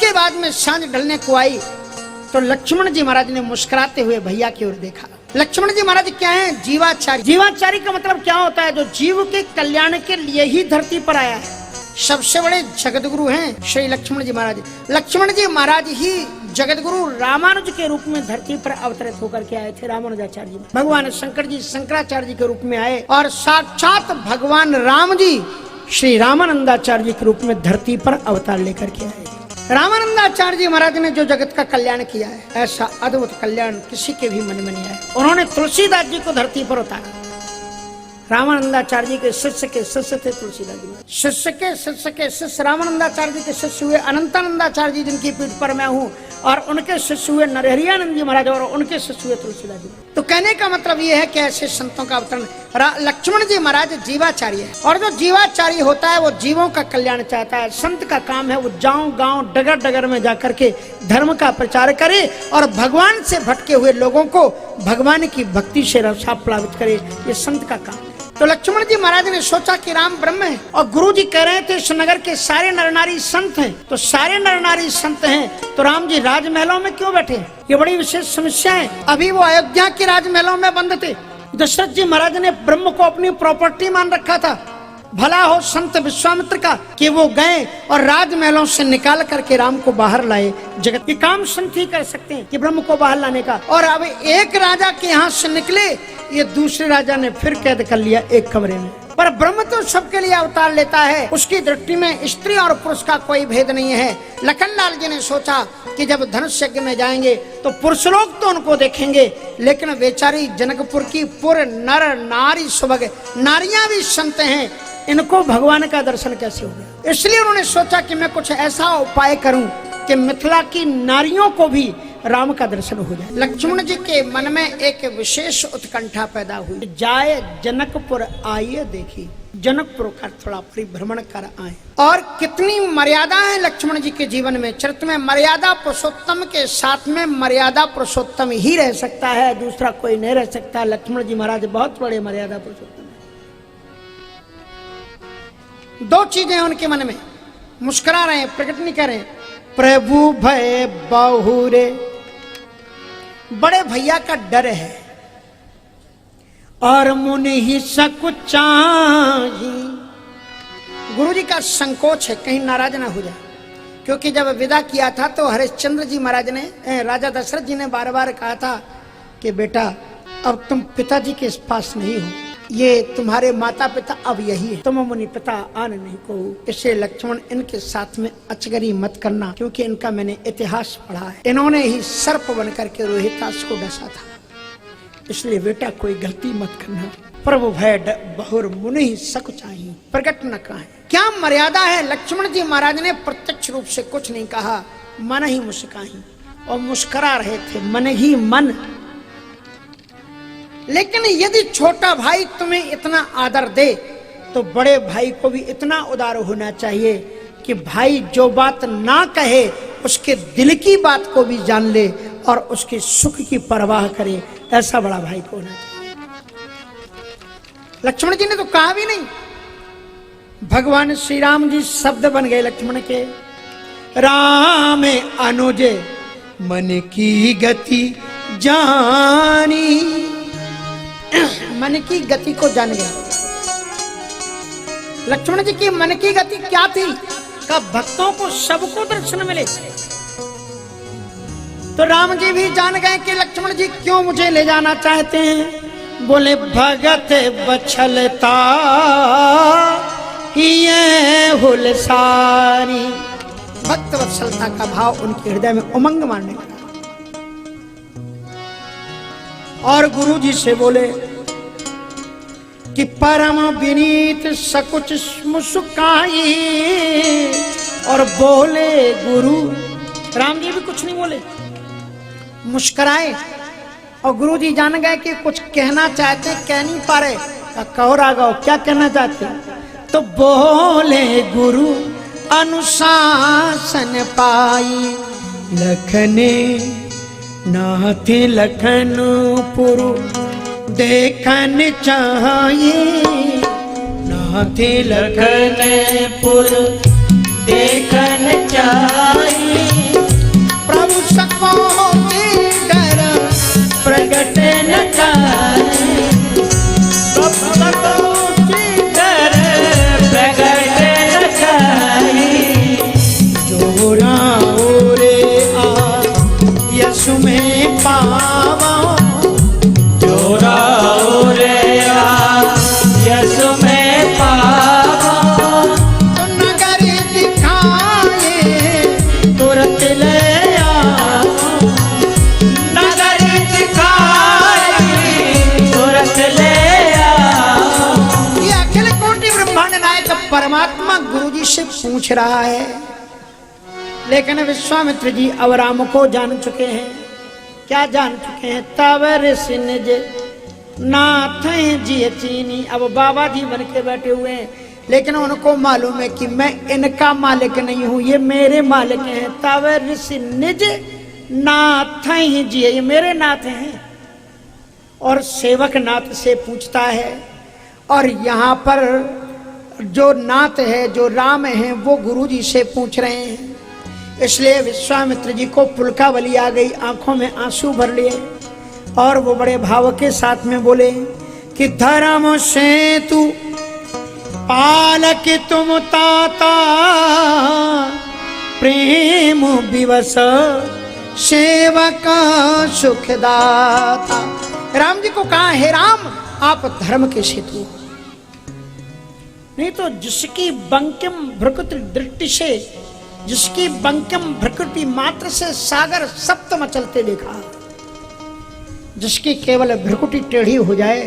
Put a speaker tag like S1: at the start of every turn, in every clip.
S1: उसके बाद में सांझ ढलने को आई तो लक्ष्मण जी महाराज ने मुस्कुराते हुए भैया की ओर देखा। लक्ष्मण जी महाराज क्या है? जीवाचारी। जीवाचारी का मतलब क्या होता है? जो जीव के कल्याण के लिए ही धरती पर आया है। सबसे बड़े जगत गुरु हैं श्री लक्ष्मण जी महाराज। लक्ष्मण जी महाराज ही जगत गुरु रामानुज के रूप में धरती पर अवतरित होकर के आए थे। रामानुजाचार्य जी भगवान शंकर जी शंकराचार्य जी के रूप में आए और साक्षात भगवान राम जी श्री रामानंदाचार्य जी के रूप में धरती पर अवतार लेकर के आए। रामानंदाचार्य जी महाराज ने जो जगत का कल्याण किया है, ऐसा अद्भुत कल्याण किसी के भी मन में नहीं आया। उन्होंने तुलसीदास जी को धरती पर उतारा। रामानंदाचार्य जी के शिष्य थे तुलसीदास जी। शिष्य के शिष्य रामानंदाचार्य जी के शिष्य हुए अनंतानंदाचार्य जी, जिनकी पीठ पर मैं हूँ, और उनके शिष्य हुए नरहरियानंद जी महाराज, और उनके शिष्य हुए तुलसीदास जी। तो कहने का मतलब ये है कि ऐसे संतों का अवतरण। लक्ष्मण जी महाराज जीवाचार्य है, और जो जीवाचार्य होता है वो जीवों का कल्याण चाहता है। संत का काम है वो गांव डगर डगर में जाकर के धर्म का प्रचार करे और भगवान से भटके हुए लोगों को भगवान की भक्ति से रसा प्लावित करे। ये संत का काम। तो लक्ष्मण जी महाराज ने सोचा कि राम ब्रह्म है, और गुरु जी कह रहे थे इस नगर के सारे नर नारी संत हैं। तो सारे नर नारी संत हैं तो राम जी राजमहलों में क्यों बैठे? ये बड़ी विशेष समस्या है। अभी वो अयोध्या के राजमहलों में बंद थे। दशरथ जी महाराज ने ब्रह्म को अपनी प्रॉपर्टी मान रखा था। भला हो संत विश्वामित्र का कि वो गए और राजमहलों से निकाल करके राम को बाहर लाए। जगत के काम संत ही कर सकते हैं कि ब्रह्म को बाहर लाने का। और अब एक राजा के यहाँ से निकले, ये दूसरे राजा ने फिर कैद कर लिया एक कमरे में। पर ब्रह्म तो सबके लिए अवतार लेता है। उसकी दृष्टि में स्त्री और पुरुष का कोई भेद नहीं है। लखनलाल जी ने सोचा कि जब धनुष यज्ञ में जाएंगे तो पुरुष लोग तो उनको देखेंगे, लेकिन बेचारी जनकपुर की पूरे नर नारी सुभग नारियां भी संत हैं, इनको भगवान का दर्शन कैसे होगा? इसलिए उन्होंने सोचा कि मैं कुछ ऐसा उपाय करूं कि मिथिला की नारियों को भी राम का दर्शन हो जाए। लक्ष्मण जी के मन में एक विशेष उत्कंठा पैदा हुई। जाए जनकपुर आइए देखी। जनकपुर का थोड़ा परिभ्रमण कर आए। और कितनी मर्यादा है लक्ष्मण जी के जीवन में। चरित्र में मर्यादा पुरुषोत्तम के साथ में मर्यादा पुरुषोत्तम ही रह सकता है, दूसरा कोई नहीं रह सकता। लक्ष्मण जी महाराज बहुत बड़े मर्यादा पुरुषोत्तम। दो चीजें उनके मन में, मुस्कुरा रहे हैं, प्रकट नहीं कर रहे। प्रभु भय बहुरे, बड़े भैया का डर है, और मुनि ही सकुचाही। गुरु जी का संकोच है कहीं नाराज ना हो जाए, क्योंकि जब विदा किया था तो हरिश्चंद्र जी महाराज ने, राजा दशरथ जी ने बार बार कहा था कि बेटा अब तुम पिताजी के पास नहीं हो, ये तुम्हारे माता पिता अब यही है, तुम मुनि पिता आन नहीं को। इससे लक्ष्मण इनके साथ में अचगरी मत करना, क्योंकि इनका मैंने इतिहास पढ़ा है। इन्होंने ही सर्प बनकर के रोहितास को डसा था, इसलिए बेटा कोई गलती मत करना। प्रभु भय बहुर मुनि सकुचाही, प्रकट न कहे। क्या मर्यादा है? लक्ष्मण जी महाराज ने प्रत्यक्ष रूप से कुछ नहीं कहा, मन ही मुस्काही, और मुस्कुरा रहे थे मन ही मन। लेकिन यदि छोटा भाई तुम्हें इतना आदर दे तो बड़े भाई को भी इतना उदार होना चाहिए कि भाई जो बात ना कहे उसके दिल की बात को भी जान ले और उसके सुख की परवाह करे। ऐसा बड़ा भाई को होना चाहिए। लक्ष्मण जी ने तो कहा भी नहीं। भगवान श्री राम जी शब्द बन गए लक्ष्मण के। राम अनुजे मन की गति जानी, मन की गति को जान गया। लक्ष्मण जी की मन की गति क्या थी? का भक्तों को सबको दर्शन मिले। तो राम जी भी जान गए कि लक्ष्मण जी क्यों मुझे ले जाना चाहते हैं। बोले भगत बछलता ये हुलसारी। भक्त वत्सलता का भाव उनके हृदय में उमंग मारने लगा। और गुरु जी से बोले कि परम विनीत सकुच मुस्काई, और बोले गुरु। राम जी भी कुछ नहीं बोले, मुस्कुराए। और गुरु जी जान गए कि कुछ कहना चाहते, कह नहीं पा रहे। कहो राघव क्या कहना चाहते? तो बोले गुरु अनुशासन पाई, लखने नाथे लखनपुर देखन चाहिए। नाथे लखनपुर देखन चाहिए। जोरा रे आ यस में पावा
S2: जोरा रे आ यस में पावा
S1: नगर दिखाए तुरंत ले आ
S2: नगर दिखाए तुरंत ले आ।
S1: ये अखिल कोटि ब्रह्मांड नायक परमात्मा गुरुजी से पूछ रहा है, लेकिन विश्वामित्र जी अब राम को जान चुके हैं। क्या जान चुके हैं? तवर सिंज नाथ जी चीनी। अब बाबा जी बन के बैठे हुए हैं, लेकिन उनको मालूम है कि मैं इनका मालिक नहीं हूं, ये मेरे मालिक हैं। तवर सिंज नाथ जी, ये मेरे नाथ हैं। और सेवक नाथ से पूछता है, और यहाँ पर जो नाथ है, जो राम है, वो गुरु जी से पूछ रहे हैं। इसलिए विश्वामित्र जी को पुलकावली आ गई, आंखों में आंसू भर लिए, और वो बड़े भाव के साथ में बोले कि धर्म से तू पालक तुम ताता, प्रेम विवश सेवक सुखदाता। राम जी को कहा, हे राम आप धर्म के सेतु, नहीं तो जिसकी बंकिम भ्रकुटी दृष्टि से, जिसकी बंकिम भ्रकुटी मात्र से सागर सप्त मचलते देखा, जिसकी केवल भ्रकुटी टेढ़ी हो जाए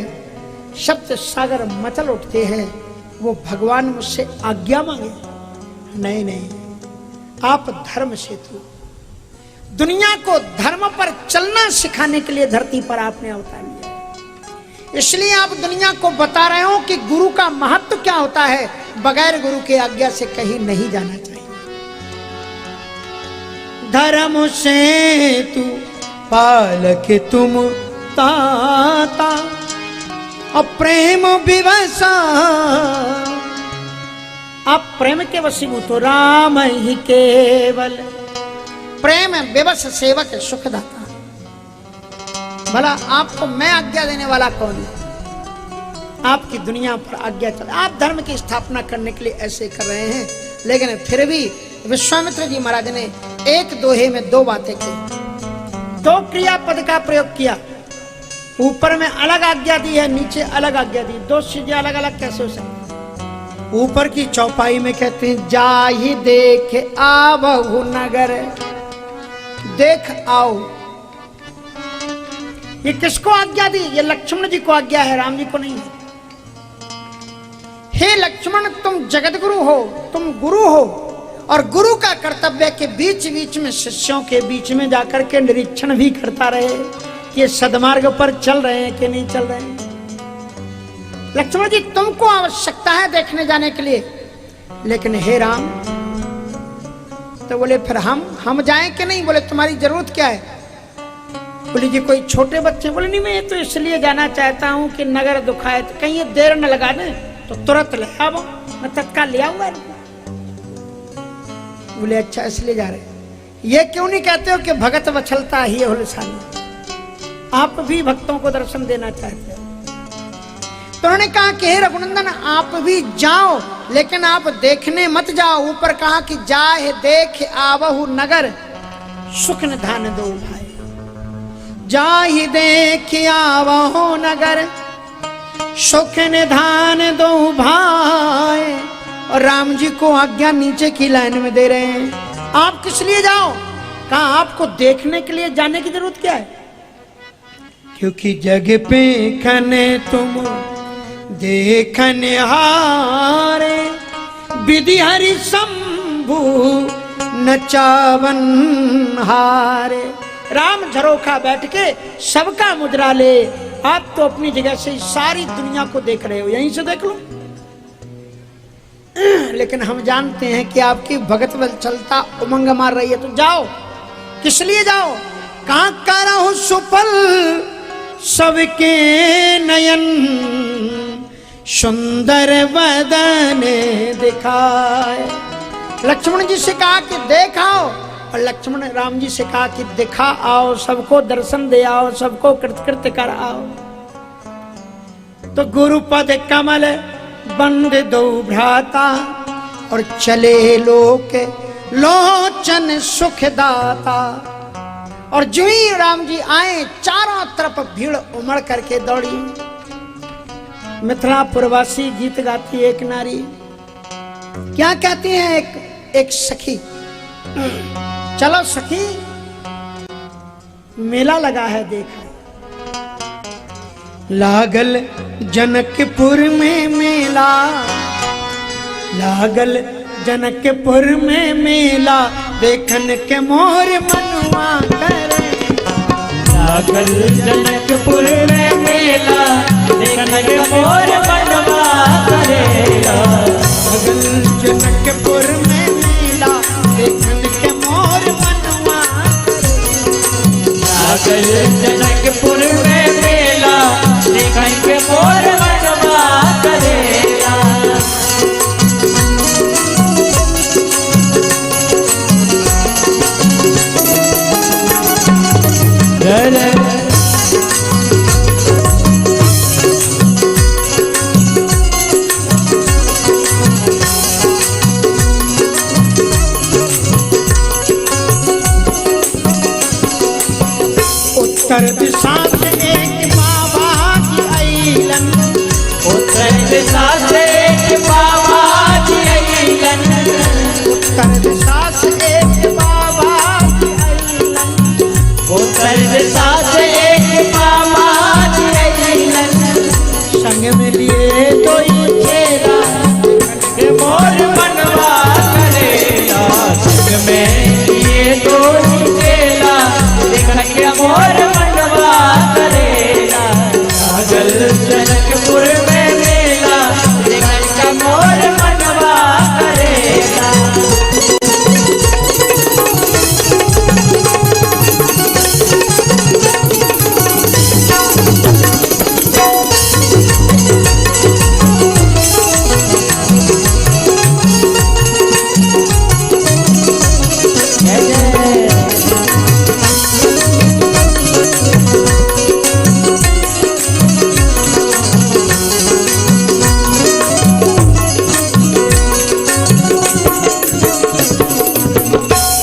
S1: सप्त सागर मचल उठते हैं, वो भगवान मुझसे आज्ञा मांगे। नहीं नहीं, आप धर्म सेतु, दुनिया को धर्म पर चलना सिखाने के लिए धरती पर आपने अवतार लिया। इसलिए आप दुनिया को बता रहे हो कि गुरु का महत्व क्या होता है। बगैर गुरु के आज्ञा से कहीं नहीं जाना चाहिए। धर्म से तू पालक तुम ताता, और प्रेम विवश, आप प्रेम के वशीभूत हो, राम ही केवल प्रेम विवश सेवक सुखदाता। भला आपको मैं आज्ञा देने वाला कौन है? आपकी दुनिया पर आज्ञा चल, आप धर्म की स्थापना करने के लिए ऐसे कर रहे हैं, लेकिन फिर भी विश्वामित्र जी महाराज ने एक दोहे में दो बातें की, दो क्रियापद का प्रयोग किया। ऊपर में अलग आज्ञा दी है, नीचे अलग आज्ञा दी, दो चीजें अलग अलग कैसे हो सकती? ऊपर की चौपाई में कहते हैं जाहि देख आवहु नगर, देख आओ। ये किसको आज्ञा दी? ये लक्ष्मण जी को आज्ञा है, राम जी को नहीं है। हे लक्ष्मण, तुम जगत गुरु हो, तुम गुरु हो, और गुरु का कर्तव्य के बीच बीच में शिष्यों के बीच में जाकर के निरीक्षण भी करता रहे कि ये सदमार्ग पर चल रहे हैं कि नहीं चल रहे हैं। लक्ष्मण जी, तुमको आवश्यकता है देखने जाने के लिए, लेकिन हे राम, तो बोले फिर हम जाएं कि नहीं? बोले तुम्हारी जरूरत क्या है? बोले जी कोई छोटे बच्चे। बोले नहीं, मैं तो इसलिए जाना चाहता हूं कि नगर दुखाए, तो कहीं ये देर न लगा दे तो तुरंत ले आओ, मैं तत्काल ले आऊंगा। बोले अच्छा इसलिए जा रहे। ये क्यों नहीं कहते हो कि भगत वछलता ही है सानी, आप भी भक्तों को दर्शन देना चाहते हो? तो उन्होंने कहा कि हे रघुनंदन, आप भी जाओ, लेकिन आप देखने मत जाओ। ऊपर कहा कि जाहे देख आवहु नगर, सुख निधान दो भाई। जाहि देख आवहु नगर, सुख निधान दो भाई। और राम जी को आज्ञा नीचे की लाइन में दे रहे हैं, आप किस लिए जाओ? कहा आपको देखने के लिए जाने की जरूरत क्या है? क्योंकि जग पे खने तुम देखने हारे, विधि हरि शंभु नचावन हारे। राम झरोखा बैठ के सबका मुद्रा ले, आप तो अपनी जगह से सारी दुनिया को देख रहे हो, यहीं से देख लो। लेकिन हम जानते हैं कि आपकी भगत बल चलता उमंग मार रही है, तो जाओ। किस लिए जाओ? कहां करहु सुफल सबके नयन, सुंदर बदन दिखाए। लक्ष्मण जी से कहा कि देखाओ, और लक्ष्मण राम जी से कहा कि दिखा आओ, सबको दर्शन दे आओ, सबको कृतकृत्य कर आओ। तो गुरुपद कमल बंद दो भ्राता, और चले लोक लोचन सुखदाता। और जो ही राम जी आए चारों तरफ भीड़ उमड़ करके दौड़ी। मिथिलापुरवासी गीत गाती एक नारी, क्या कहती है एक सखी, चलो सखी मेला लगा है देखा। लागल जनकपुर में मेला, लागल जनकपुर में मेला, देखन के मोर मनवा करे।
S2: लागल जनकपुर में मेला, देखन के मोर मनवा करेगा।
S1: लागल जनकपुर में मेला, देखन के मोर मनवा करे।
S2: लागल जनकपुर में मेला, देखन के मोर मनवा करेगा।
S1: उत्तर दिशा से एक बाबा जी अइलन,
S2: उत्तर दिशा से एक बाबा जी अइलन,
S1: उत्तर दिशा से एक बाबा जी अइलन,
S2: उत्तर दिशा से एक बाबा जी अइलन।
S1: संग में लिए तो
S2: चेरा के मोर मनवा करेगा। संग में लिए तो चेरा, देखन के मोर मनवा करेगा। लागल जनकपुर में मेला, देखन के मोर मनवा करेगा।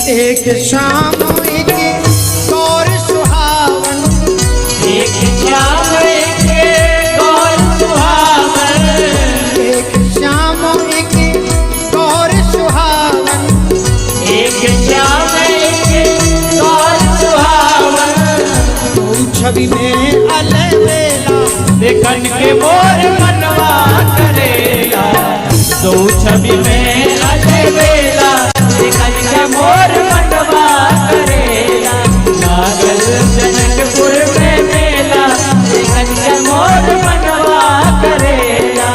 S1: एक शाम एक गौर सुहावन,
S2: एक श्याम एक गौर सुहावन,
S1: एक शाम एक गौर सुहावन,
S2: एक श्याम एक गौर सुहावन।
S1: दो छवि में अलबेला,
S2: देखन के मोर मनवा करेगा। दो छवि में अलबेला, देखन के मोर मनवा करेगा। लागल जनकपुर में मेला, देखन के मोर मनवा करेगा।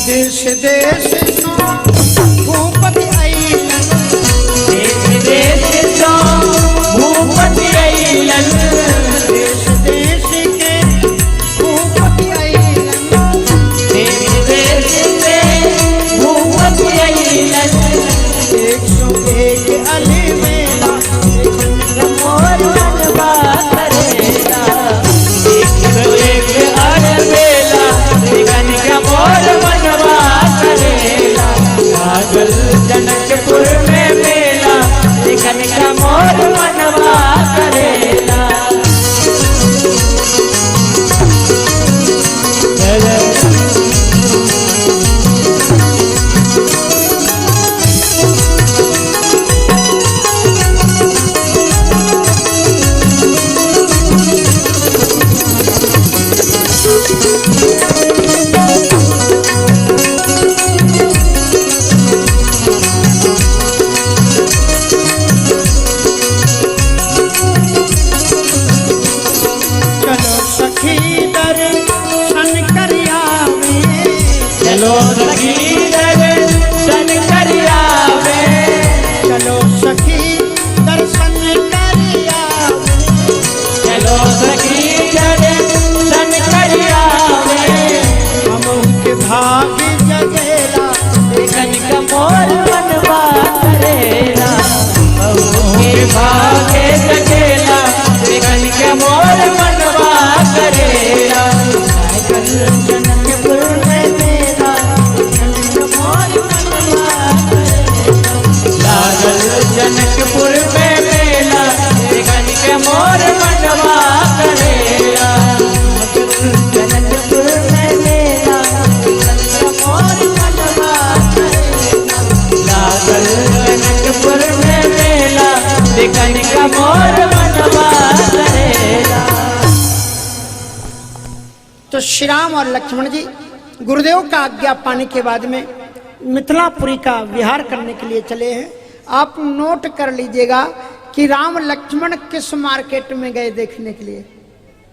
S1: देश देश सो भूपति अइलन,
S2: देश देश सो भूपति अइलन,
S1: देश देश के भूपति अइलन,
S2: देश देश से भूपति अइलन।
S1: 101 अलबेला,
S2: मोर मनवा करेगा। 101 अलबेला, देखन के मोर मनवा करेगा। लागल जनकपुर में मेला, देखन के मोर मनवा करेगा। देखन का मोर मनवा करेला।
S1: तो श्री राम और लक्ष्मण जी गुरुदेव का आज्ञा पाने के बाद में मिथिलापुरी का विहार करने के लिए चले हैं। आप नोट कर लीजिएगा कि राम लक्ष्मण किस मार्केट में गए देखने के लिए।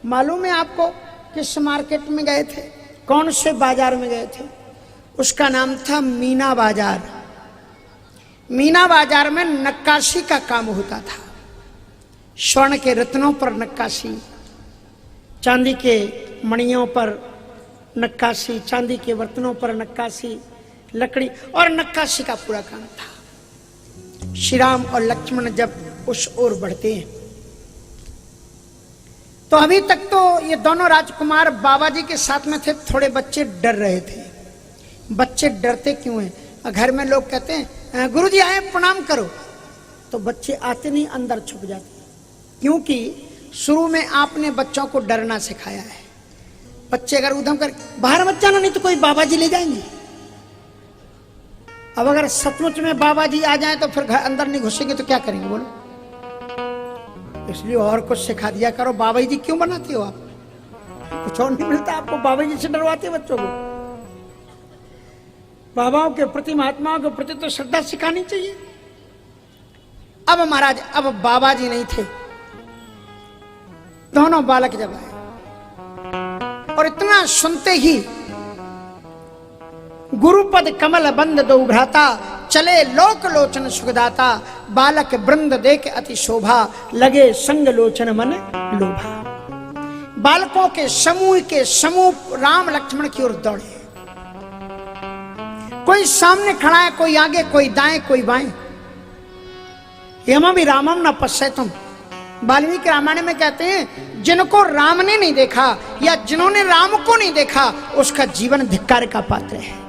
S1: मालूम है आपको किस मार्केट में गए थे, कौन से बाजार में गए थे? उसका नाम था मीना बाजार। मीना बाजार में नक्काशी का काम होता था। स्वर्ण के रत्नों पर नक्काशी, चांदी के मणियों पर नक्काशी, चांदी के बर्तनों पर नक्काशी, लकड़ी और नक्काशी का पूरा काम था। श्री राम और लक्ष्मण जब उस ओर बढ़ते हैं तो अभी तक तो ये दोनों राजकुमार बाबा जी के साथ में थे। थोड़े बच्चे डर रहे थे। बच्चे डरते क्यों हैं? घर में लोग कहते हैं गुरुजी आए प्रणाम करो, तो बच्चे आते नहीं, अंदर छुप जाते। क्योंकि शुरू में आपने बच्चों को डरना सिखाया है। बच्चे अगर उधम कर बाहर मत जाना नहीं तो कोई बाबा जी ले जाएंगे। अब अगर सचमुच में बाबा जी आ जाएं तो फिर घर अंदर नहीं घुसेंगे तो क्या करेंगे बोलो? इसलिए और कुछ सिखा दिया करो। बाबा जी क्यों बनाते हो आप? कुछ और नहीं मिलता आपको, बाबा जी से डरवाते बच्चों को। बाबाओं के प्रति, महात्माओं के प्रति तो श्रद्धा सिखानी चाहिए। अब महाराज, अब बाबा जी नहीं थे। दोनों बालक जब आए और इतना सुनते ही गुरुपद कमल बंद दो भ्राता, चले लोक लोचन सुखदाता, बालक वृंद देख अति शोभा, लगे संग लोचन मन लोभा। बालकों के समूह राम लक्ष्मण की ओर दौड़े। कोई सामने खड़ा है, कोई आगे, कोई दाएं, कोई बाएं। यम भी रामम न पश्येतुम, वाल्मीकि रामायण में कहते हैं जिनको राम ने नहीं देखा या जिन्होंने राम को नहीं देखा उसका जीवन धिक्कार का पात्र है।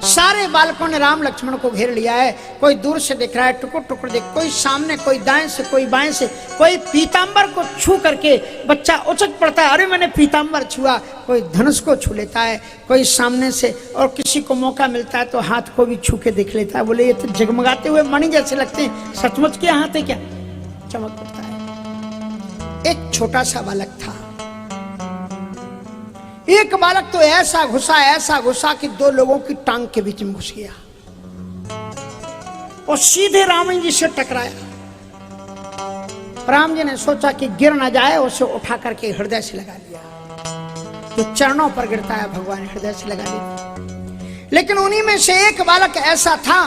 S1: सारे बालकों ने राम लक्ष्मण को घेर लिया है। कोई दूर से देख रहा है, टुकुर टुकुर देख, कोई सामने, कोई दाएं से, कोई बाएं से, कोई पीतांबर को छू करके बच्चा उछल पड़ता है, अरे मैंने पीतांबर छुआ। कोई धनुष को छू लेता है, कोई सामने से, और किसी को मौका मिलता है तो हाथ को भी छू के देख लेता है। बोले ये तो जगमगाते हुए मणि जैसे लगते हैं, सचमुच के हाथ है क्या? चमक पड़ता है। एक छोटा सा बालक था। एक बालक तो ऐसा घुसा कि दो लोगों की टांग के बीच में घुस गया और सीधे राम जी से टकराया। राम जी ने सोचा कि गिर ना जाए, उसे उठा करके हृदय से लगा लिया। जो चरणों पर गिरता है भगवान हृदय से लगा लिया। लेकिन उन्हीं में से एक बालक ऐसा था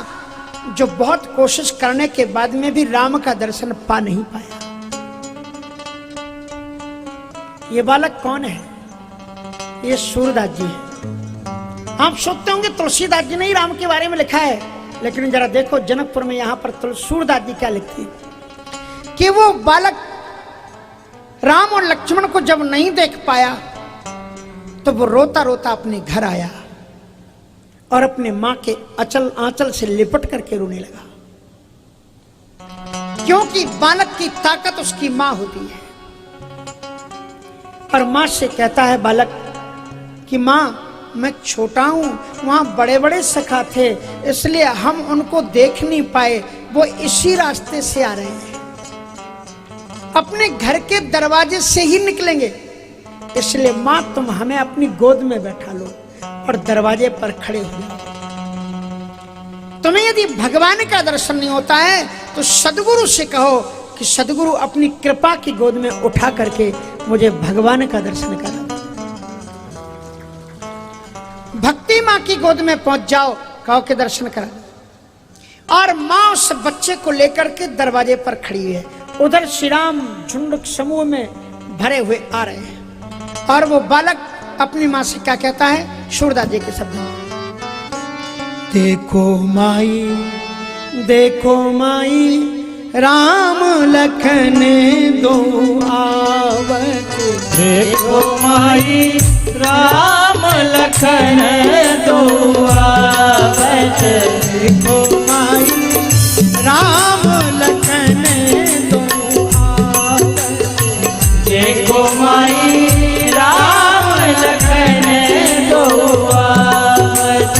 S1: जो बहुत कोशिश करने के बाद में भी राम का दर्शन पा नहीं पाया। ये बालक कौन है? ये सूरदास जी है। आप सोचते होंगे तुलसीदास जी ने ही राम के बारे में लिखा है, लेकिन जरा देखो जनकपुर में यहां पर सूरदास जी क्या लिखते हैं कि वो बालक राम और लक्ष्मण को जब नहीं देख पाया तो वो रोता रोता अपने घर आया और अपने मां के आंचल से लिपट करके रोने लगा। क्योंकि बालक की ताकत उसकी मां होती है। और मां से कहता है बालक कि मां मैं छोटा हूं, वहां बड़े बड़े सखा थे, इसलिए हम उनको देख नहीं पाए, वो इसी रास्ते से आ रहे हैं, अपने घर के दरवाजे से ही निकलेंगे, इसलिए मां तुम हमें अपनी गोद में बैठा लो और दरवाजे पर खड़े हो जाओ। तुम्हें यदि भगवान का दर्शन नहीं होता है तो सदगुरु से कहो कि सदगुरु अपनी कृपा की गोद में उठा करके मुझे भगवान का दर्शन करा। भक्ति मां की गोद में पहुंच जाओ, कहो के दर्शन करा। और मां उस बच्चे को लेकर के दरवाजे पर खड़ी है। उधर श्री राम झुंड समूह में भरे हुए आ रहे हैं और वो बालक अपनी मां से क्या कहता है? सूरदास जी के शब्द में, देखो माई राम लखन दो आवत,
S2: देखो माई राम लखन दो आवत,
S1: देखो माई राम लखन दो आवत,
S2: देखो माई राम लखन दो आवत।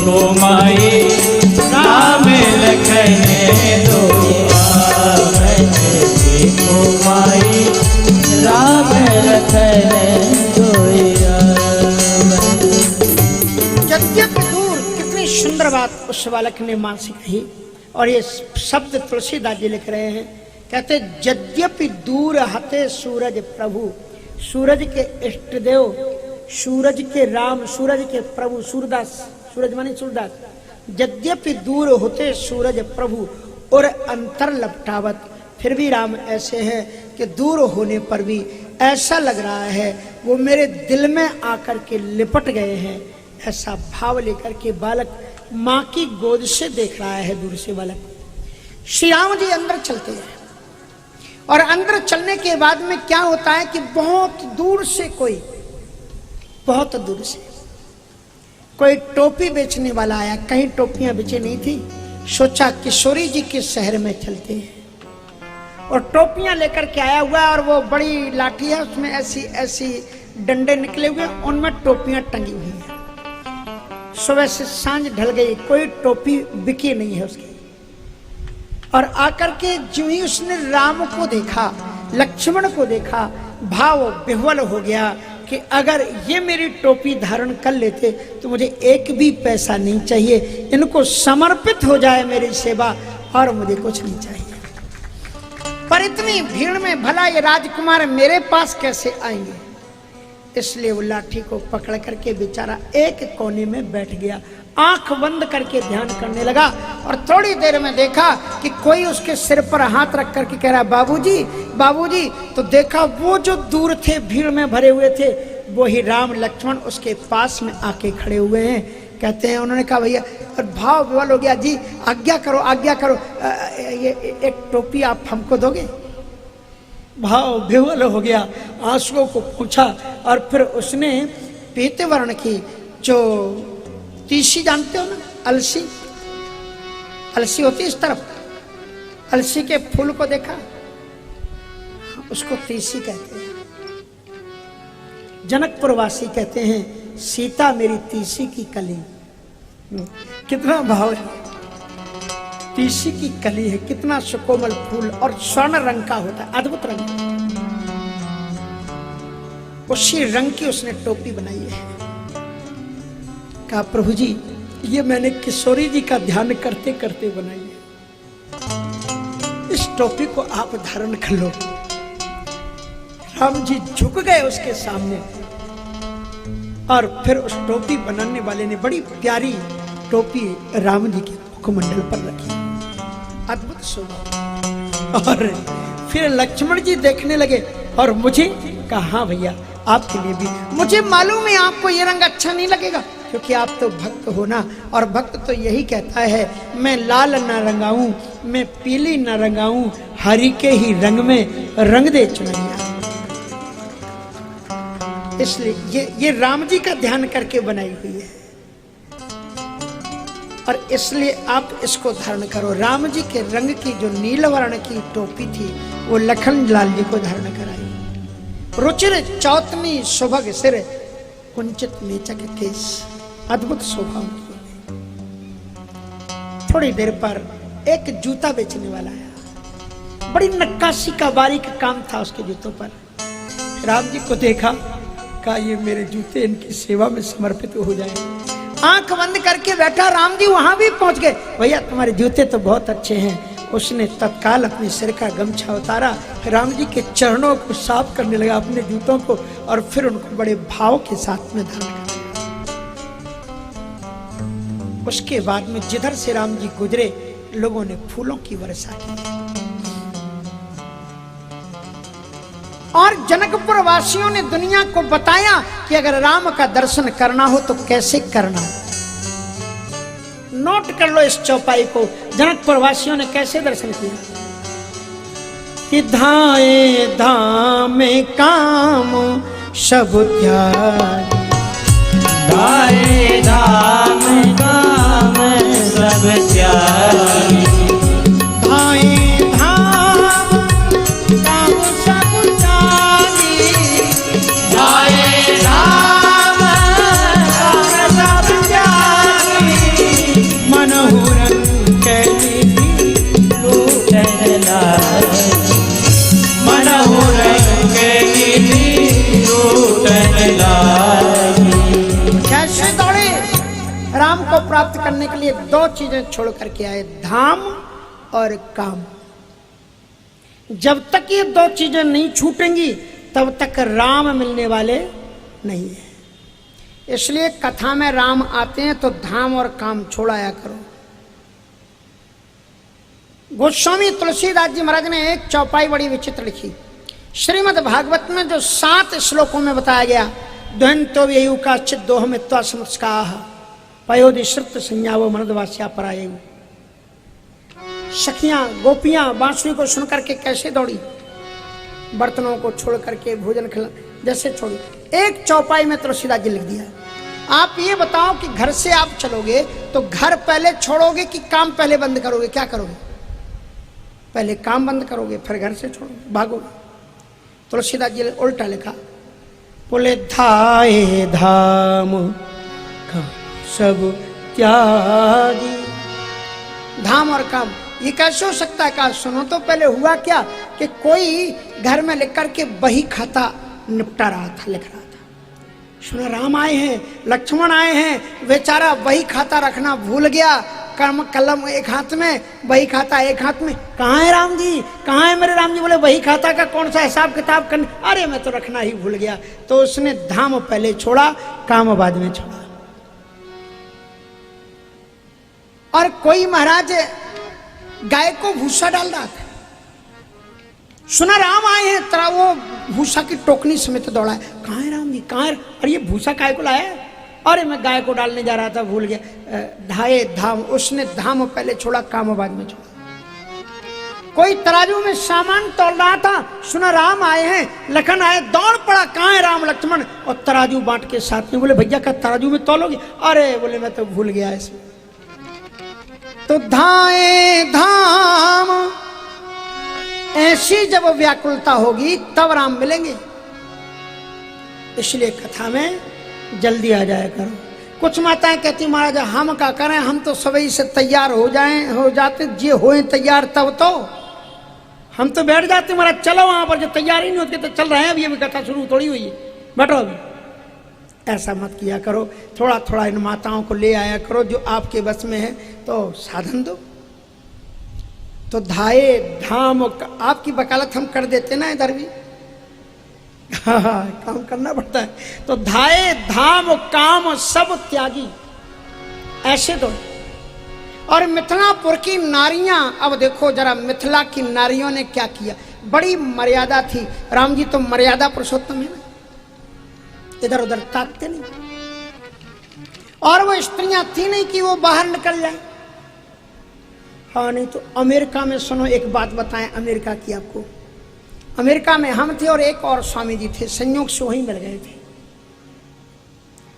S2: देखो माई राम लखन दोया देखो माई राम लखन दोया।
S1: यद्यपि दूर, कितनी सुंदर बात उस बालक ने मां से कही। और ये शब्द तुलसीदास जी लिख रहे हैं, कहते यद्यपि दूर हते सूरज प्रभु, सूरज के इष्ट देव, सूरज के राम, सूरज के प्रभु, सूरदास, सूरज माने सूरदास, यद्यपि दूर होते सूरज प्रभु और अंतर लपटावत, फिर भी राम ऐसे हैं कि दूर होने पर भी ऐसा लग रहा है वो मेरे दिल में आकर के लिपट गए हैं। ऐसा भाव लेकर के बालक मां की गोद से देख रहा है दूर से बालक। श्री राम जी अंदर चलते हैं और अंदर चलने के बाद में क्या होता है कि बहुत दूर से कोई, बहुत दूर से कोई टोपी बेचने वाला आया। कहीं टोपियां बेचे नहीं थी, सोचा किशोरी जी के शहर में चलते हैं और टोपियां लेकर के आया हुआ। और वो बड़ी लाठी है, उसमें ऐसी ऐसी डंडे निकले हुए, उनमें टोपियां टंगी हुई हैं। सुबह से सांझ ढल गई, कोई टोपी बिकी नहीं है उसकी। और आकर के जो ही उसने राम को देखा, लक्ष्मण को देखा, भाव विह्वल हो गया कि अगर ये मेरी टोपी धारण कर लेते तो मुझे एक भी पैसा नहीं चाहिए, इनको समर्पित हो जाए मेरी सेवा और मुझे कुछ नहीं चाहिए। पर इतनी भीड़ में भला ये राजकुमार मेरे पास कैसे आएंगे? इसलिए वो लाठी को पकड़ करके बेचारा एक कोने में बैठ गया, आंख बंद करके ध्यान करने लगा। और थोड़ी देर में देखा कि कोई उसके सिर पर हाथ रख करके कह रहा बाबूजी बाबूजी। तो देखा वो जो दूर थे, भीड़ में भरे हुए थे, वो ही राम लक्ष्मण उसके पास में आके खड़े हुए हैं। कहते हैं, उन्होंने कहा भैया, और भाव विवल हो गया, जी आज्ञा करो आज्ञा करो, ये एक टोपी आप हमको दोगे? भाव विह्वल हो गया, आंसुओं को पूछा। और फिर उसने पीते वर्ण की जो तीसी जानते हो ना, अलसी, अलसी होती इस तरफ, अलसी के फूल को देखा, उसको तीसी कहते हैं। जनकपुरवासी कहते हैं सीता मेरी तीसी की कली। कितना भाव है, तीसी की कली है, कितना सुकोमल फूल और स्वर्ण रंग का होता है, अद्भुत रंग। उसी रंग की उसने टोपी बनाई है। कहा प्रभु जी ये मैंने किशोरी जी का ध्यान करते करते बनाई है, इस टोपी को आप धारण कर लो। राम जी झुक गए उसके सामने और फिर उस टोपी बनाने वाले ने बड़ी प्यारी टोपी राम जी के मुखमंडल पर रखी, अद्भुत शोभा। और फिर लक्ष्मण जी देखने लगे और मुझे कहा हाँ भैया आपके लिए भी, मुझे मालूम है आपको ये रंग अच्छा नहीं लगेगा क्योंकि आप तो भक्त हो ना, और भक्त तो यही कहता है मैं लाल न रंगाऊं, मैं पीली न रंगाऊं, हरि के ही रंग में रंग दे चुनैया। इसलिए ये राम जी का ध्यान करके बनाई हुई है और इसलिए आप इसको धारण करो। राम जी के रंग की जो नील वर्ण की टोपी थी वो लखन लाल जी को धारण कराई। रुचिर चौतमी सुभग सिर, कुंचित नेचक केस, अद्भुत शोभा उनकी। थोड़ी देर पर एक जूता बेचने वाला आया, बड़ी नक्काशी का बारीक काम था उसके जूतों पर। राम जी को देखा, कहा ये मेरे जूते इनकी सेवा में समर्पित हो जाए। आंख बंद करके बैठा, राम जी वहां भी पहुंच गए, भैया तुम्हारे जूते तो बहुत अच्छे हैं। उसने तत्काल अपने सिर का गमछा उतारा, राम जी के चरणों को साफ करने लगा अपने जूतों को, और फिर उनको बड़े भाव के साथ में धारण कर। उसके बाद में जिधर से राम जी गुजरे लोगों ने फूलों की वर्षा की और जनकपुर वासियों ने दुनिया को बताया कि अगर राम का दर्शन करना हो तो कैसे करना। नोट कर लो इस चौपाई को, जनकपुर वासियों ने कैसे दर्शन किया कि धाए धाम काम सब त्याग,
S2: धाए धाम काम सब त्यागी,
S1: धाए धाम काम सब त्यागी,
S2: धाए धाम काम सब त्यागी,
S1: करने के लिए दो चीजें छोड़ करके आए, धाम और काम। जब तक ये दो चीजें नहीं छूटेंगी तब तक राम मिलने वाले नहीं है। इसलिए कथा में राम आते हैं तो धाम और काम छोड़ाया करो। गोस्वामी तुलसीदास जी महाराज ने एक चौपाई बड़ी विचित्र लिखी। श्रीमद् भागवत में जो 7 श्लोकों में बताया गया, द्वंतो व्ययु का चित दोहमित्वा संस्काह पयोधि श्रुत संज्ञावो मनदवास्या परायु। सखियां गोपियां बांसुरी को सुन करके कैसे दौड़ी, बर्तनों को छोड़ करके भोजन खिला जैसे छोड़ी। एक चौपाई में तुलसीदास जी लिख दिया। आप ये बताओ कि घर से आप चलोगे तो घर पहले छोड़ोगे कि काम पहले बंद करोगे? क्या करोगे? पहले काम बंद करोगे फिर घर से छोड़ोगे, भागोगे। तुलसीदास जी ने उल्टा लिखा, बोले धाए धाम सब त्यागी। धाम और काम ये कैसे हो सकता है? कहा सुनो तो पहले हुआ क्या कि कोई घर में लिख करके बही खाता निपटा रहा था, लिख रहा था। सुना राम आए हैं, लक्ष्मण आए हैं, बेचारा बही खाता रखना भूल गया। कलम एक हाथ में, बही खाता एक हाथ में। कहाँ है राम जी, कहाँ है मेरे राम जी? बोले बही खाता का कौन सा हिसाब किताब करने? अरे मैं तो रखना ही भूल गया। तो उसने धाम पहले छोड़ा, काम बाद में छोड़ा। और कोई महाराज गाय को भूसा डाल रहा था, सुना राम आए हैं, तरा वो भूसा की टोकनी समेत दौड़ा है। कहाँ है राम जी, कहाँ है? अरे ये भूसा काय को लाया? अरे मैं गाय को डालने जा रहा था, भूल गया। धाये धाम, उसने धाम पहले छोड़ा, काम बाद में छोड़ा। कोई तराजू में सामान तोल रहा था, सुना राम आए हैं, लखन आए, दौड़ पड़ा, कहाँ है राम लक्ष्मण? और तराजू बांट के साथ में। बोले भैया का तराजू में तोलोगे? अरे बोले मैं तो भूल गया इसमें। तो धाए धाम ऐसी जब व्याकुलता होगी तब राम मिलेंगे। इसलिए कथा में जल्दी आ जाया करो। कुछ माताएं कहती महाराज हम क्या करें, हम तो सभी से तैयार हो जाते जे होए तैयार तब तो हम तो बैठ जाते महाराज। चलो वहां पर, जो तैयार ही नहीं होते तो चल रहे हैं, अभी अभी कथा शुरू थोड़ी हुई है, बैठो अभी। ऐसा मत किया करो। थोड़ा थोड़ा इन माताओं को ले आया करो, जो आपके बस में है तो साधन दो। तो धाये धाम आपकी वकालत हम कर देते ना इधर भी। हाँ, काम करना पड़ता है। तो धाये धाम काम सब त्यागी, ऐसे दो। और मिथिलापुर की नारियां, अब देखो जरा मिथिला की नारियों ने क्या किया। बड़ी मर्यादा थी। राम जी तो मर्यादा पुरुषोत्तम है ना, इधर उधर ताकते नहीं। और वो स्त्रियां थी नहीं कि वो बाहर निकल जाए। हाँ, नहीं तो अमेरिका में सुनो एक बात बताएं अमेरिका की आपको। अमेरिका में हम थे और एक और स्वामी जी थे, संयोग से वहीं मिल गए थे।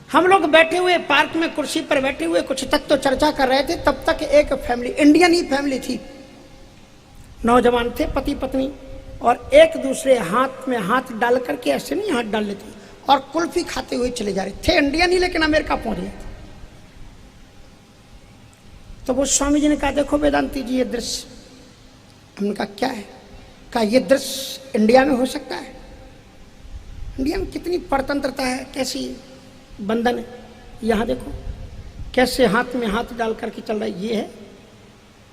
S1: हम लोग बैठे हुए पार्क में कुर्सी पर बैठे हुए कुछ तत्व चर्चा कर रहे थे। तब तक एक फैमिली, इंडियन ही फैमिली थी, नौजवान थे, पति पत्नी, और एक दूसरे हाथ में हाथ डाल करके ऐसे नहीं हाथ डाल लेते और कुल्फी खाते हुए चले जा रहे थे। इंडियन ही लेकिन अमेरिका पहुंच गए थे। तो वो स्वामी जी ने कहा देखो वेदांती जी ये दृश्य। हमने कहा क्या है? कहा ये दृश्य इंडिया में हो सकता है? इंडिया में कितनी परतंत्रता है, कैसी बंधन है। यहाँ देखो कैसे हाथ में हाथ डाल करके चल रहा है। ये है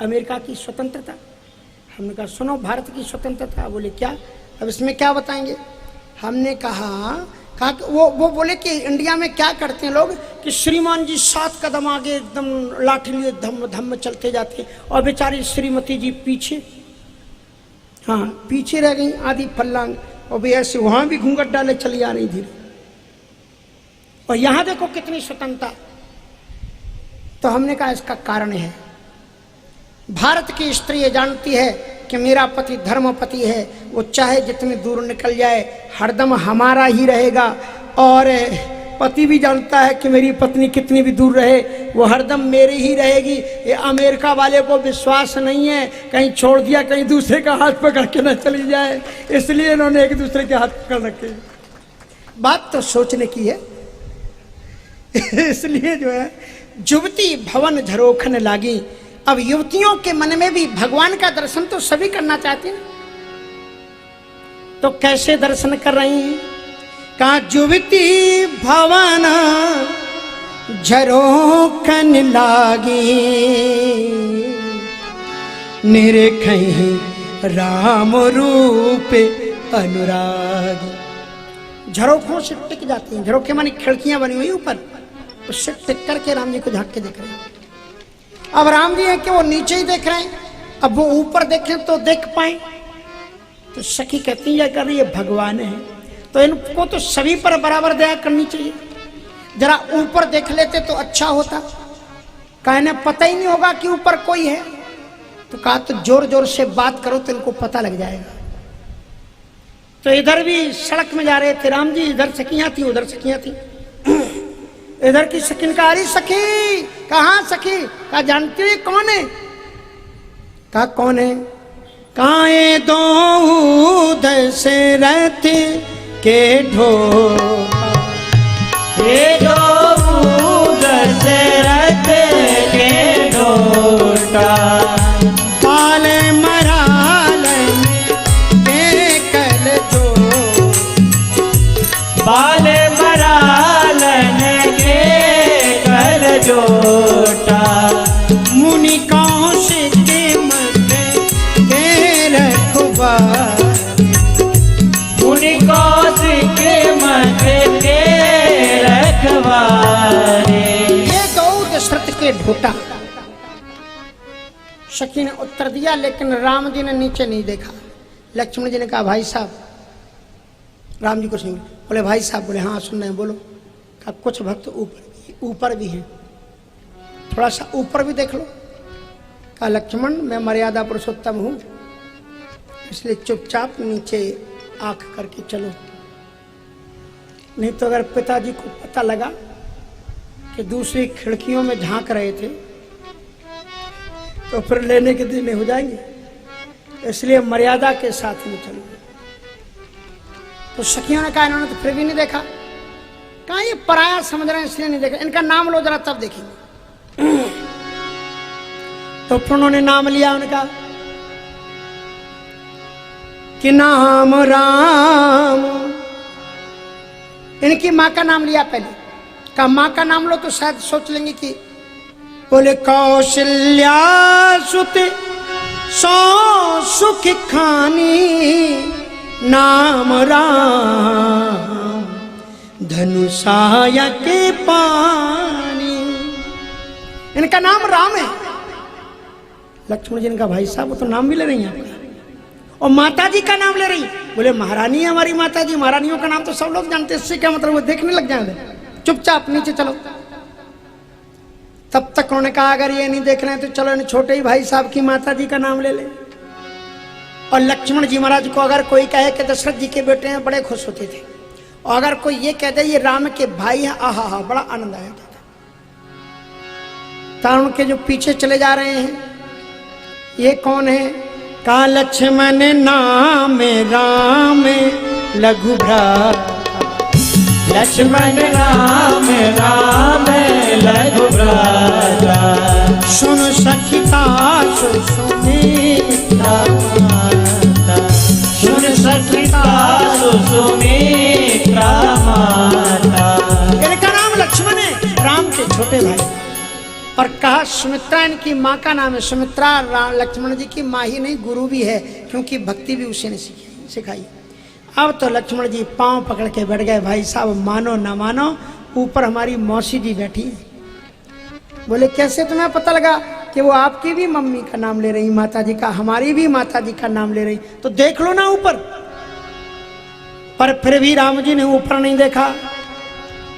S1: अमेरिका की स्वतंत्रता। हमने कहा सुनो भारत की स्वतंत्रता। बोले क्या? अब इसमें क्या बताएंगे? हमने कहा कि वो बोले कि इंडिया में क्या करते हैं लोग कि श्रीमान जी 7 कदम आगे एकदम लाठी लिए धम धम चलते जाते और बेचारी श्रीमती जी पीछे, हाँ पीछे रह गई आधी फल्लांग, और भी ऐसे वहां भी घूंघट डाले चली आ रही धीरे। और यहां देखो कितनी स्वतंत्रता। तो हमने कहा इसका कारण है भारत की स्त्री ये जानती है कि मेरा पति धर्मपति है, वो चाहे जितनी दूर निकल जाए हरदम हमारा ही रहेगा। और पति भी जानता है कि मेरी पत्नी कितनी भी दूर रहे वो हरदम मेरी ही रहेगी। ये अमेरिका वाले को विश्वास नहीं है, कहीं छोड़ दिया कहीं दूसरे का हाथ पकड़ के न चली जाए, इसलिए इन्होंने एक दूसरे के हाथ पकड़ रखे। बात तो सोचने की है। इसलिए जो है जुवती भवन झरोखन लागी। अब युवतियों के मन में भी भगवान का दर्शन तो सभी करना चाहते हैं, तो कैसे दर्शन कर रही हैं? कहा जुवती भवन झरोखन लागी निरखहीं राम रूप अनुरागी। झरोखों से टिक जाती हैं, झरोखे मानी खिड़कियां बनी हुई ऊपर, उससे टिक करके राम जी को झांक के देख रहे हैं। अब राम जी है कि वो नीचे ही देख रहे हैं, अब वो ऊपर देखें तो देख पाए। तो सखी कहती है कर ये भगवान है, तो इनको तो सभी पर बराबर दया करनी चाहिए, जरा ऊपर देख लेते तो अच्छा होता। कहने पता ही नहीं होगा कि ऊपर कोई है, तो कहा तो जोर जोर से बात करो तो इनको पता लग जाएगा। तो इधर भी सड़क में जा रहे थे राम जी, इधर सखियां थी उधर सखियां थी। इधर की सखी कहा अरे सखी, कहाँ सखी? कहा जानती हो कौन है? कहा कौन है? कहा ये दो दशरथ के ढोला,
S2: ये दो दशरथ के ढोटा,
S1: बाल मराल के कल जो,
S2: बाल मरालन के कर जोटा,
S1: मुनि कौशिक मत के रखवार,
S2: मुनि कौशिक मत के रखवारे।
S1: ये दो दशरथ के ढोटा। सखी ने उत्तर दिया, लेकिन राम जी ने नीचे नहीं देखा। लक्ष्मण जी ने कहा भाई साहब, राम जी कुछ नहीं बोले, भाई साहब बोले हाँ सुन रहे हैं बोलो। कहा कुछ भक्त ऊपर भी हैं, थोड़ा सा ऊपर भी देख लो। कहा लक्ष्मण मैं मर्यादा पुरुषोत्तम हूं, इसलिए चुपचाप नीचे आंख करके चलो, नहीं तो अगर पिताजी को पता लगा कि दूसरी खिड़कियों में झांक रहे थे तो फिर लेने के दिन हो जाएंगे, इसलिए मर्यादा के साथ में चलो। तो सखियों ने कहा इन्होंने तो फिर भी नहीं देखा। कहा ये पराया समझ रहे हैं इसलिए नहीं देखा, इनका नाम लो जरा तब देखेंगे। तो फिर उन्होंने नाम लिया उनका कि नाम राम। इनकी माँ का नाम लिया पहले, कहा माँ का नाम लो तो शायद सोच लेंगे कि, बोले कौशल्या सुत सो सुख खानी, नाम राम धनुषाया के पानी। इनका नाम राम है। लक्ष्मण जी ने कहा भाई साहब वो तो नाम भी ले रही हैं आपका, और माता जी का नाम ले रही। बोले महारानी है हमारी माता जी, महारानियों का नाम तो सब लोग जानते हैं, इससे क्या मतलब वो देखने लग जाएंगे, चुपचाप नीचे चलो। तब तक उन्होंने कहा अगर ये नहीं देख रहे हैं तो चलो इन छोटे ही भाई साहब की माता जी का नाम ले ले। और लक्ष्मण जी महाराज को अगर कोई कहे कि दशरथ जी के बेटे हैं बड़े खुश होते थे, और अगर कोई ये कह दे ये राम के भाई हैं, आहा हा बड़ा आनंद आया था। तारुण के जो पीछे चले जा रहे हैं ये कौन है? का लक्ष्मण नाम राम लघु भ्राता,
S2: लक्ष्मण राम राम लघु भ्राता,
S1: सुन सखिता सुमित्रा
S2: माता, सुन सखिता सुमित्रा माता।
S1: इनका नाम लक्ष्मण है, राम के छोटे भाई। और कहा सुमित्रा इनकी माँ का नाम है। सुमित्रा लक्ष्मण जी की माँ ही नहीं गुरु भी है, क्योंकि भक्ति भी उसी ने सिखाई। अब तो लक्ष्मण जी पांव पकड़ के बैठ गए, भाई साहब मानो ना मानो ऊपर हमारी मौसी जी बैठी है। बोले कैसे तुम्हें पता लगा कि वो आपकी भी मम्मी का नाम ले रही, माता जी का, हमारी भी माता जी का नाम ले रही, तो देख लो ना ऊपर। पर फिर भी राम जी ने ऊपर नहीं देखा।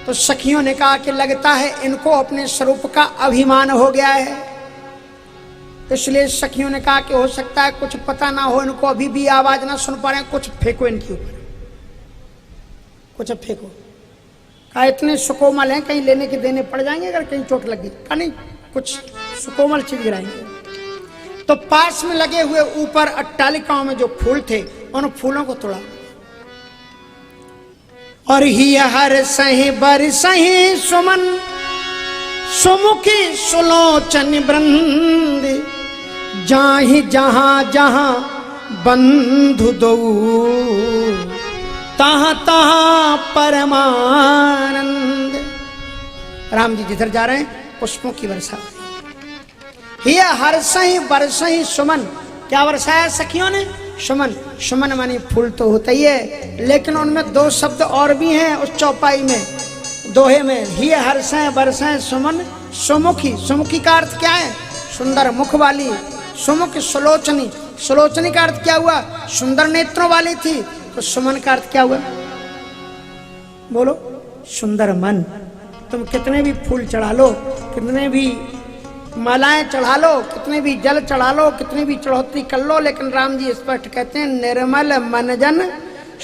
S1: तो सखियों ने कहा कि लगता है इनको अपने स्वरूप का अभिमान हो गया है, इसलिए सखियों ने कहा कि हो सकता है कुछ पता ना हो, इनको अभी भी आवाज ना सुन पा रहे हैं, कुछ फेंको इनके ऊपर, कुछ फेंको। कहा इतने सुकोमल हैं कहीं लेने के देने पड़ जाएंगे अगर कहीं चोट लग गई। कहा नहीं कुछ सुकोमल चीज गिराएंगे। तो पास में लगे हुए ऊपर अट्टालिकाओं में जो फूल थे उन फूलों को तोड़ा, और ही हर सही बर सही सुमन सुमुखी सुलोचन वृंद, जाहि जहां जहां बंधु दो तहाँ तहाँ परमानंद। राम जी जिधर जा रहे हैं पुष्पों की वर्षा। ये हर्षहि बरसहि सुमन, क्या वर्षाया सखियों ने? सुमन। सुमन मानी फूल तो होता ही है, लेकिन उनमें दो शब्द और भी हैं उस चौपाई में, दोहे में। ही हर्षहि बरसहि सुमन सुमुखी। सुमुखी का अर्थ क्या है? सुंदर मुख वाली। सुमुख सुलोचनी। सुलोचनी का अर्थ क्या हुआ? सुंदर नेत्रों वाली थी। तो सुमन का अर्थ क्या हुआ? बोलो। सुंदर मन। तुम कितने भी फूल चढ़ा लो, कितने भी मालाएं चढ़ा लो, कितने भी जल चढ़ा लो, कितनी भी चढ़ौती कर लो, लेकिन राम जी स्पष्ट कहते हैं निर्मल मन जन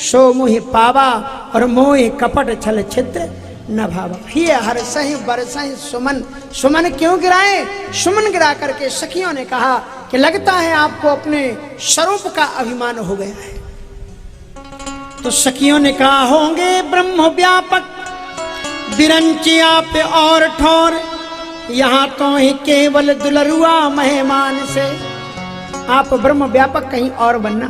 S1: सो मुहि पावा और मोह कपट छल छिद्र न भावा। ही हर्षहि बरसहि सुमन। सुमन क्यों गिराए? सुमन गिरा करके सखियों ने कहा कि लगता है आपको अपने स्वरूप का अभिमान हो गया है। तो सखियों ने कहा होंगे ब्रह्म व्यापक बिरंची आप और ठोर, यहाँ तो ही केवल दुलरुआ मेहमान से। आप ब्रह्म व्यापक कहीं और बनना।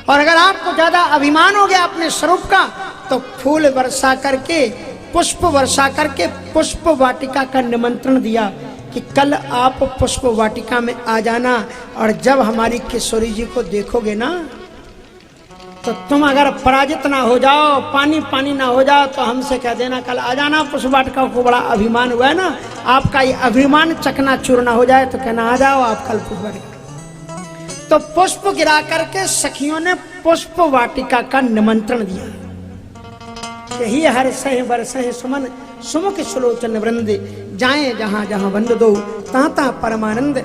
S1: और अगर आपको ज्यादा अभिमान हो गया अपने स्वरूप का, तो फूल वर्षा करके, पुष्प वर्षा करके पुष्प वाटिका का निमंत्रण दिया कि कल आप पुष्प वाटिका में आ जाना, और जब हमारी किशोरी जी को देखोगे ना, तो तुम अगर पराजित ना हो जाओ, पानी पानी ना हो जाओ, तो हमसे कह देना कल आ जाना। पुष्प वाटिका को बड़ा अभिमान हुआ है ना, आपका ये अभिमान चकनाचूर ना हो जाए तो कहना आ जाओ आप कल पुष्प वाटिका। तो पुष्प गिरा करके सखियों ने पुष्प वाटिका का निमंत्रण दिया। यही हर्षहि बरसहि सुमन सुमुख सुलोचन वृंद, जाए जहां जहां बंद दो तहाँ तहाँ परमानंद।